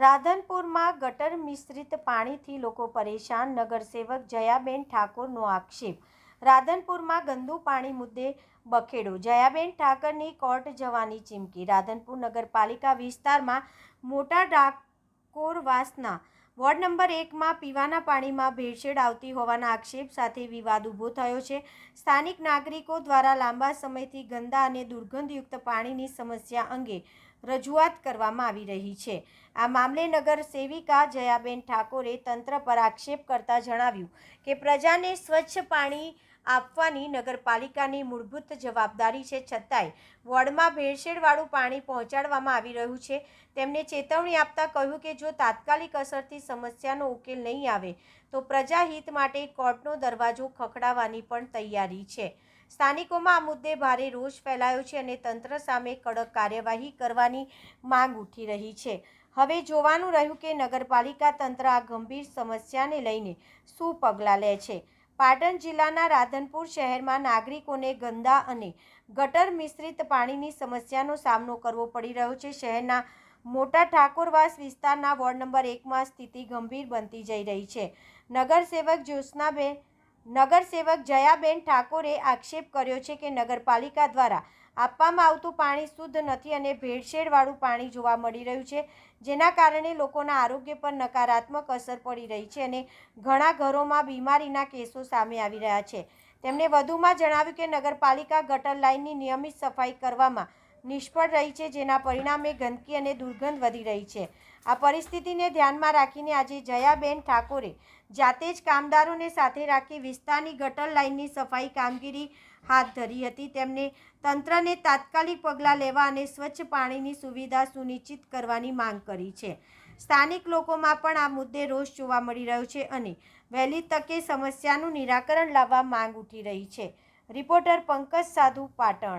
રાધનપુરમાં ગટર મિશ્રિત પાણીથી લોકો પરેશાન, નગરસેવક જયાબેન ઠાકોરનો આક્ષેપ। રાધનપુરમાં ગંદુ પાણી મુદ્દે બખેડો, જયાબેન ઠાકરની કોર્ટ જવાની ચીમકી। રાધનપુર નગરપાલિકા વિસ્તારમાં મોટા ડાકોરવાસના વોર્ડ નંબર 1માં પીવાના પાણીમાં ભેળસેળ આવતી હોવાના આક્ષેપ સાથે વિવાદ ઊભો થયો છે। સ્થાનિક નાગરિકો દ્વારા લાંબા સમયથી ગંદા અને દુર્ગંધયુક્ત પાણીની સમસ્યા અંગે રજૂઆત કરવામાં આવી રહી છે। આ મામલે નગર સેવિકા જયાબેન ઠાકોરે તંત્ર પર આક્ષેપ કરતા જણાવ્યું કે પ્રજાને સ્વચ્છ પાણી આપવાની નગરપાલિકાની મૂળભૂત જવાબદારી છે, છતાંય વોર્ડમાં ભેળસેળવાળું પાણી પહોંચાડવામાં આવી રહ્યું છે। તેમને ચેતવણી આપતા કહ્યું કે જો તાત્કાલિક અસરથી સમસ્યાનો ઉકેલ નહીં આવે તો પ્રજાહિત માટે કોર્ટનો દરવાજો ખખડાવવાની પણ તૈયારી છે। સ્થાનિકોમાં આ મુદ્દે ભારે રોષ ફેલાયો છે અને તંત્ર સામે કડક કાર્યવાહી કરવાની માંગ ઉઠી રહી છે। હવે જોવાનું રહ્યું કે નગરપાલિકા તંત્ર આ ગંભીર સમસ્યાને લઈને શું પગલાં લે છે। પાટણ જિલ્લાના રાધનપુર શહેરમાં નાગરિકોને ગંદા અને ગટર મિશ્રિત પાણીની સમસ્યાનો સામનો કરવો પડી રહ્યો છે। શહેરના મોટા ઠાકોરવાસ વિસ્તારના વોર્ડ નંબર 1માં સ્થિતિ ગંભીર બનતી જઈ રહી છે। નગરસેવક જયાબેન ઠાકોરે આક્ષેપ કર્યો છે કે નગરપાલિકા દ્વારા આપવામાં આવતું પાણી શુદ્ધ નથી અને ભેળસેળવાળું પાણી જોવા મળી રહ્યું છે, જેના કારણે લોકોના આરોગ્ય પર નકારાત્મક અસર પડી રહી છે અને ઘણા ઘરોમાં બીમારીના કેસો સામે આવી રહ્યા છે। તેમણે વધુમાં જણાવ્યું કે નગરપાલિકા ગટર લાઇનની નિયમિત સફાઈ કરવામાં નિષ્ફળ રહી છે, જેના પરિણામે ગંદકી અને દુર્ગંધ વધી રહી છે। આ પરિસ્થિતિને ધ્યાનમાં રાખીને આજે જયાબેન ઠાકોરે જાતે જ કામદારોને સાથે રાખી વિસ્તારની ગટર લાઇનની સફાઈ કામગીરી હાથ ધરી હતી। તેમણે તંત્રને તાત્કાલિક પગલાં લેવા અને સ્વચ્છ પાણીની સુવિધા સુનિશ્ચિત કરવાની માંગ કરી છે। સ્થાનિક લોકોમાં પણ આ મુદ્દે રોષ જોવા મળી રહ્યો છે અને વહેલી તકે સમસ્યાનું નિરાકરણ લાવવા માંગ ઉઠી રહી છે। રિપોર્ટર પંકજ સાધુ, પાટણ।